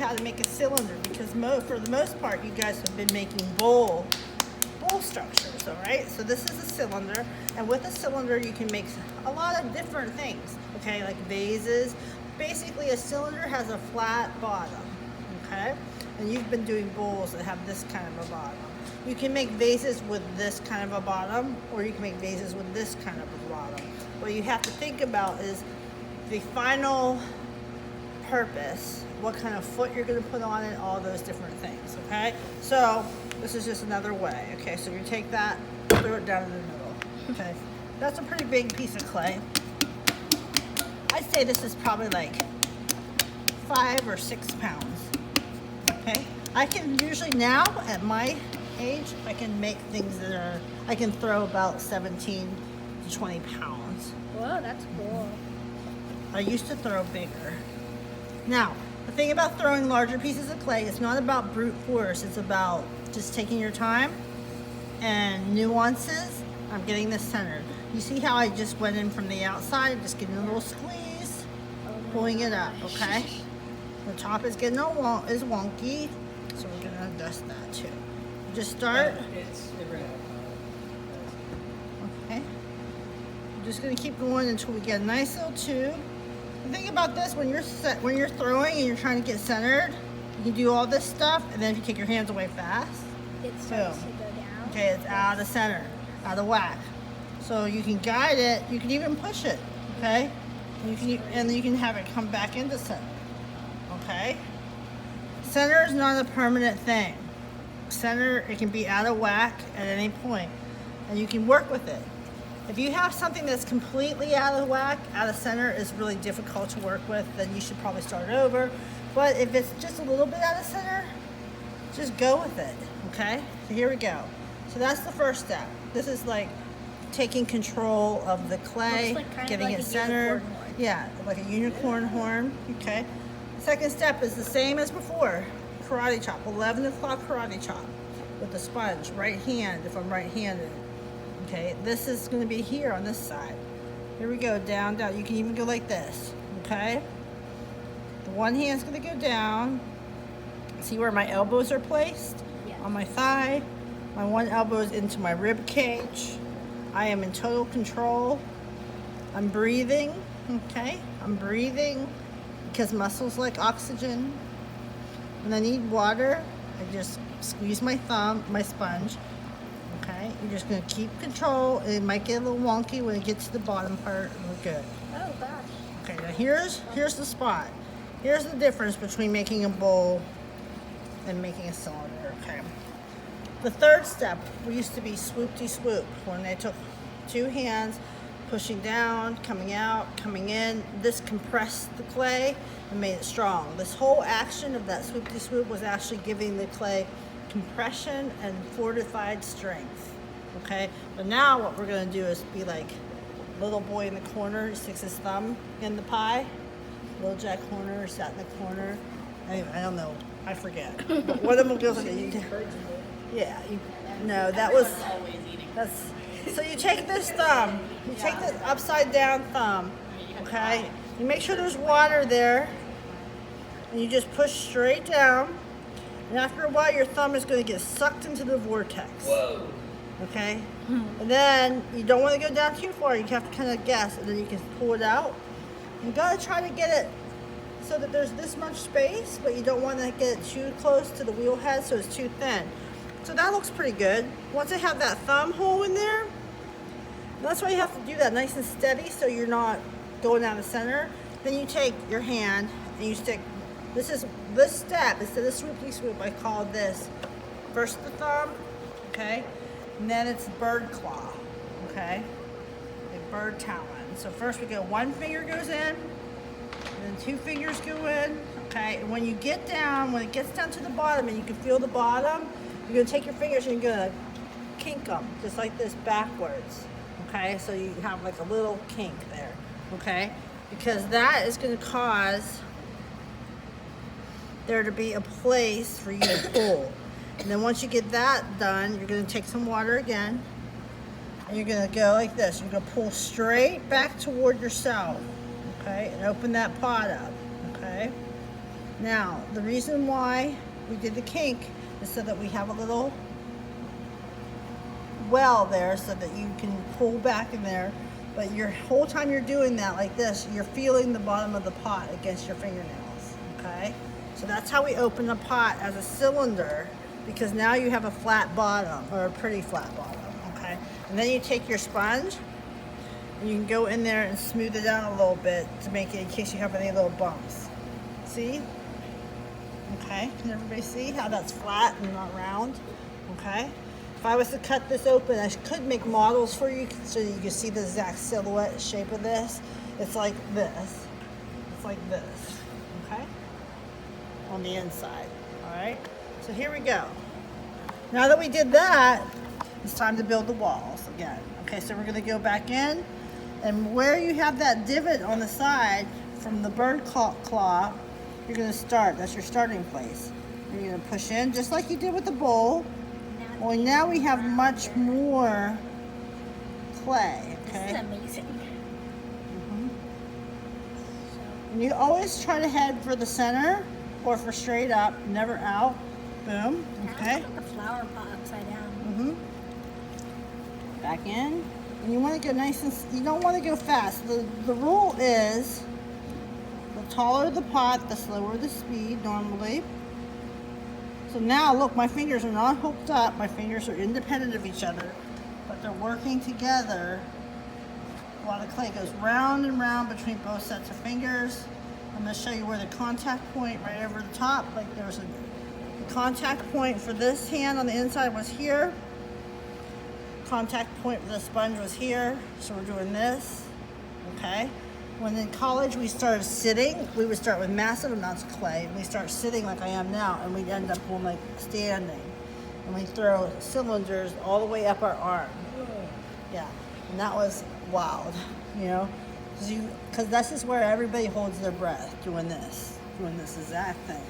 how to make a cylinder, because for the most part, you guys have been making bowl structures, all right? So this is a cylinder, and with a cylinder, you can make a lot of different things, okay? Like vases. Basically, a cylinder has a flat bottom, okay? And you've been doing bowls that have this kind of a bottom. You can make vases with this kind of a bottom, or you can make vases with this kind of a bottom. What you have to think about is the final purpose, what kind of foot you're going to put on it, all those different things, okay? So this is just another way, okay? So you take that, throw it down in the middle, okay? That's a pretty big piece of clay. I'd say this is probably like 5 or 6 pounds, okay? I can usually now, at my age, I can make things that are, I can throw about 17 to 20 pounds. Whoa, that's cool. I used to throw bigger. Now, the thing about throwing larger pieces of clay, it's not about brute force. It's about just taking your time and nuances. I'm getting this centered. You see how I just went in from the outside, just getting a little squeeze, pulling it up, okay? The top is getting is wonky, so we're gonna adjust that too. Just start. Okay. I'm just gonna keep going until we get a nice little tube. The thing about this, when you're throwing and you're trying to get centered, you can do all this stuff, and then if you take your hands away fast, it starts to go down. Okay, it's out of center, out of whack. So you can guide it. You can even push it. Okay, and you can have it come back into center. Okay. Center is not a permanent thing. Center, it can be out of whack at any point, and you can work with it. If you have something that's completely out of whack, out of center, is really difficult to work with, then you should probably start over. But if it's just a little bit out of center, just go with it, okay? So here we go. So that's the first step. This is like taking control of the clay, getting it centered. Yeah, like a unicorn horn, okay? The second step is the same as before. Karate chop, 11 o'clock karate chop with the sponge, right hand if I'm right-handed. Okay, this is going to be here on this side. Here we go, down, down. You can even go like this, okay? The one hand's going to go down. See where my elbows are placed? Yeah. On my thigh. My one elbow is into my rib cage. I am in total control. I'm breathing, okay? I'm breathing because muscles like oxygen. When I need water, I just squeeze my thumb, my sponge. Okay, you're just going to keep control. It might get a little wonky when it gets to the bottom part, and we're good. Oh gosh. Okay, now here's the spot. Here's the difference between making a bowl and making a cylinder, okay? The third step used to be swoop-de-swoop, when they took 2 hands, pushing down, coming out, coming in. This compressed the clay and made it strong. This whole action of that swoop-de-swoop was actually giving the clay compression and fortified strength, okay? But now what we're gonna do is be like little boy in the corner, he sticks his thumb in the pie. Little Jack Horner sat in the corner. I don't know, I forget. But one of them goes like, yeah, no, so you take this thumb, you take the upside down thumb, okay? You make sure there's water there, and you just push straight down. And after a while, your thumb is going to get sucked into the vortex. Whoa. Okay? And then you don't want to go down too far. You have to kind of guess, and then you can pull it out. You got to try to get it so that there's this much space, but you don't want to get it too close to the wheel head so it's too thin. So that looks pretty good. Once I have that thumb hole in there, that's why you have to do that nice and steady so you're not going out of center. Then you take your hand and you stick. This step, instead of swoopy-swoop, I call this first the thumb, okay? And then it's bird claw, okay? Like bird talon. So first we go, one finger goes in, and then 2 fingers go in, okay? And when you get down, when it gets down to the bottom and you can feel the bottom, you're gonna take your fingers and you're gonna kink them, just like this backwards, okay? So you have like a little kink there, okay? Because that is gonna cause there to be a place for you to pull. And then once you get that done, you're gonna take some water again, and you're gonna go like this. You're gonna pull straight back toward yourself, okay? And open that pot up, okay? Now, the reason why we did the kink is so that we have a little well there so that you can pull back in there. But your whole time you're doing that like this, you're feeling the bottom of the pot against your fingernails, okay? So that's how we open the pot as a cylinder, because now you have a flat bottom, or a pretty flat bottom, okay? And then you take your sponge, and you can go in there and smooth it down a little bit to make it in case you have any little bumps. See? Okay, can everybody see how that's flat and not round? Okay. If I was to cut this open, I could make models for you so you can see the exact silhouette shape of this. It's like this. It's like this, okay? On the inside, all right? So here we go. Now that we did that, it's time to build the walls again. Okay, so we're gonna go back in, and where you have that divot on the side from the bird claw, you're gonna start. That's your starting place. You're gonna push in just like you did with the bowl. Well, now we have much more clay, okay? This is amazing. And you always try to head for the center or for straight up, never out. Boom, okay? It's like a flower pot upside down. Back in. And you want to go nice and, you don't want to go fast. The rule is, the taller the pot, the slower the speed normally. So now, look, my fingers are not hooked up. My fingers are independent of each other, but they're working together while the clay goes round and round between both sets of fingers. I'm going to show you where the contact point right over the top, like there's a contact point for this hand on the inside was here. Contact point for the sponge was here. So we're doing this, okay? When in college we started sitting, we would start with massive amounts of clay, and we start sitting like I am now, and we'd end up going like standing. And we throw cylinders all the way up our arm. Yeah, and that was wild, you know? Because this is where everybody holds their breath, doing this exact thing.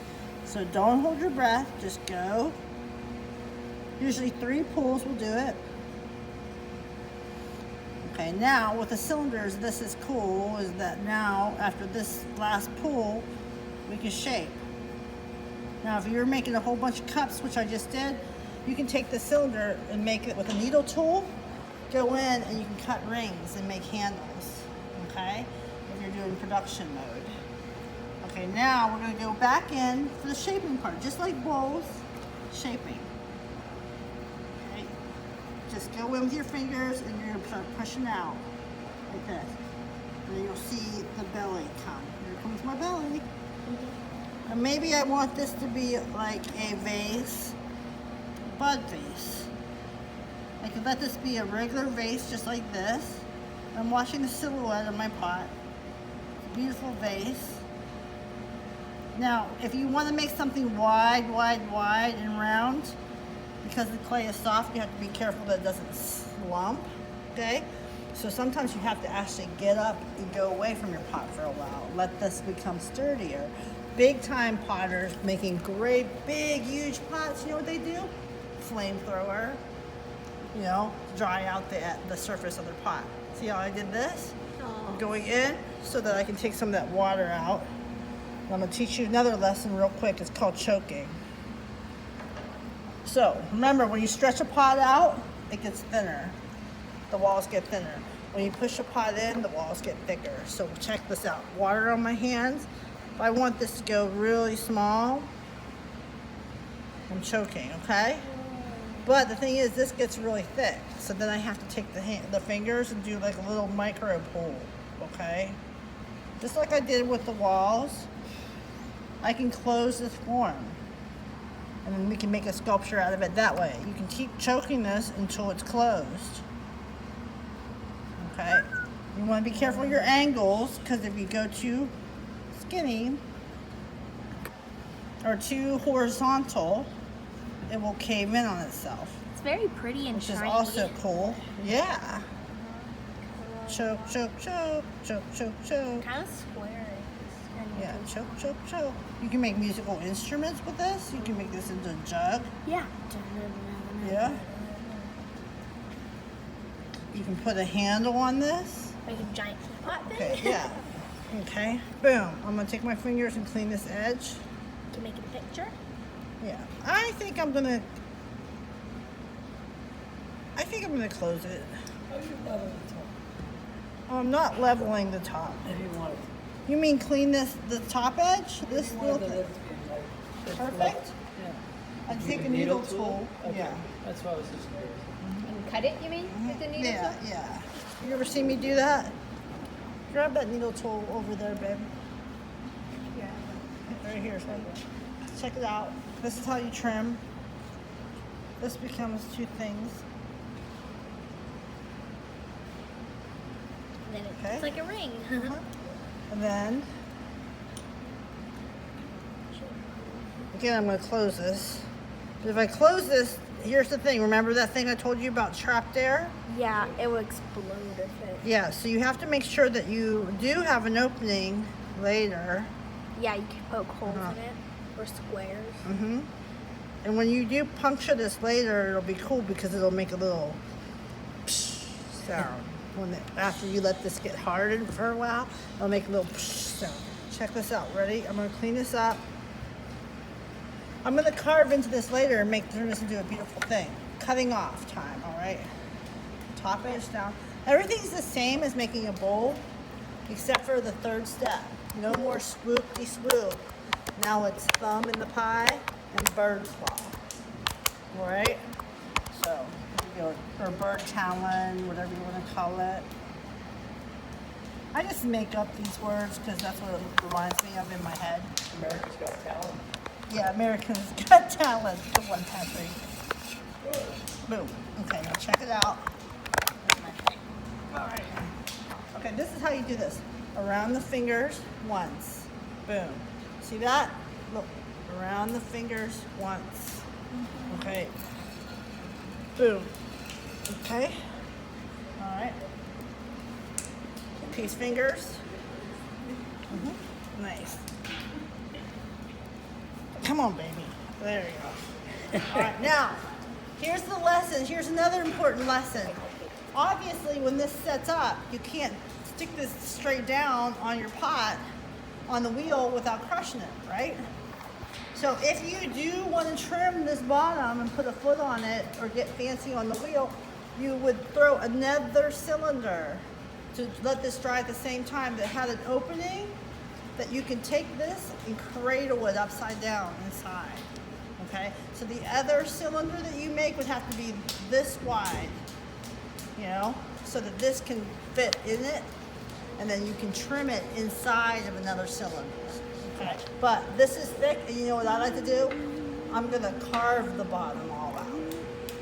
So don't hold your breath, just go. Usually 3 pulls will do it. Okay, now with the cylinders, this is cool, is that now after this last pull, we can shape. Now if you're making a whole bunch of cups, which I just did, you can take the cylinder and make it with a needle tool, go in and you can cut rings and make handles, okay? If you're doing production mode. Okay, now we're gonna go back in for the shaping part, just like bowls, shaping. Just go in with your fingers and you're gonna start pushing out like this. And then you'll see the belly come. Here comes my belly. And maybe I want this to be like a vase, bud vase. I could let this be a regular vase just like this. I'm watching the silhouette of my pot. Beautiful vase. Now, if you want to make something wide and round, because the clay is soft, you have to be careful that it doesn't slump, okay? So sometimes you have to actually get up and go away from your pot for a while. Let this become sturdier. Big time potters making great, big, huge pots, you know what they do? Flamethrower, you know, dry out the surface of their pot. See how I did this? I'm going in so that I can take some of that water out. I'm gonna teach you another lesson real quick. It's called choking. So remember, when you stretch a pot out, it gets thinner. The walls get thinner. When you push a pot in, the walls get thicker. So check this out. Water on my hands. If I want this to go really small, I'm choking, okay? But the thing is, this gets really thick. So then I have to take the fingers and do like a little micro pull, okay? Just like I did with the walls, I can close this form. And then we can make a sculpture out of it that way. You can keep choking this until it's closed. Okay? You want to be careful of your angles, because if you go too skinny or too horizontal, it will cave in on itself. It's very pretty and which shiny. is also cool. Yeah. Choke, choke, choke, choke, choke, choke. Kind of square. Yeah, choke, choke, choke. You can make musical instruments with this. You can make this into a jug. Yeah. Yeah. You can put a handle on this. Like a giant pot thing. Okay, yeah. Okay, boom. I'm gonna take my fingers and clean this edge. to make a picture. Yeah. I think I'm gonna close it. How do you level the top? Oh, I'm not leveling the top. If you want it. You mean clean the top edge? This You little want the thing. lid to be like just Perfect? left. Yeah. I Use take a a needle tool. Okay. Yeah. That's what I was just curious. And cut it, you mean, with the needle Yeah, tool? yeah. You ever seen me do that? Grab that needle tool over there, babe. Yeah. Right here, son. Check it out. This is how you trim. This becomes two things. And then Okay. it's like a ring. And then, again, I'm going to close this. But if I close this, here's the thing. Remember that thing I told you about trapped air? Yeah, it will explode if it. Yeah, so you have to make sure that you do have an opening later. Yeah, you can poke holes Uh-huh. in it or squares. Mm-hmm. And when you do puncture this later, it'll be cool because it'll make a little psh sound. After you let this get hardened for a while, it'll make a little psh sound. Check this out. Ready? I'm going to clean this up. I'm going to carve into this later and turn this into a beautiful thing. Cutting off time, all right? Top edge down. Everything's the same as making a bowl, except for the third step. No more swoop-de-swoop. Now it's thumb in the pie and bird claw. All right? So, or bird talon, whatever you want to call it. I just make up these words because that's what it reminds me of in my head. America's Got Talent. Yeah, America's Got Talent. The 1, 2, 3. Boom. Okay, now check it out. All right. Okay, this is how you do this. Around the fingers once. Boom. See that? Look. Around the fingers once. Okay. Boom. Okay. All right. Peace fingers. Nice. Come on, baby. There you go. All right, now, here's the lesson. Here's another important lesson. Obviously, when this sets up, you can't stick this straight down on your pot on the wheel without crushing it, right? So if you do want to trim this bottom and put a foot on it or get fancy on the wheel, you would throw another cylinder to let this dry at the same time that had an opening that you can take this and cradle it upside down inside. Okay? So the other cylinder that you make would have to be this wide, you know, so that this can fit in it, and then you can trim it inside of another cylinder. Okay? But this is thick, and you know what I like to do? I'm gonna carve the bottom all out.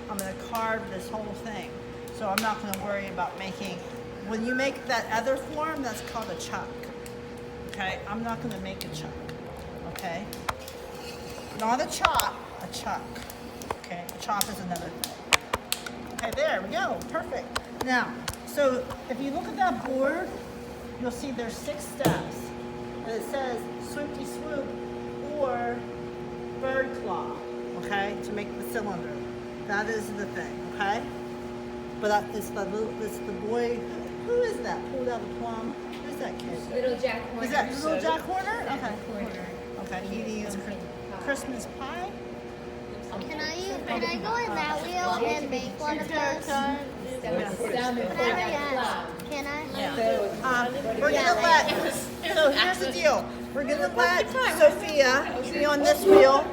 I'm gonna carve this whole thing. So I'm not gonna worry about making, when you make that other form, that's called a chuck. Okay? I'm not gonna make a chuck. Okay? Not a chop, a chuck. Okay? A chop is another thing. Okay, there we go. Perfect. Now, so if you look at that board, you'll see there's 6 steps. And it says swoopy swoop or bird claw, okay, to make the cylinder. That is the thing, okay? But it's the boy, who is that? Pulled out a plum. Who's that kid? Little Jack Horner. Is that little Jack Horner? Okay. Horner. Okay, eating his Christmas pie. Can I go in that wheel and make one of those? Sound Can I? We're gonna let, so here's the deal. We're gonna let Sophia be on this wheel.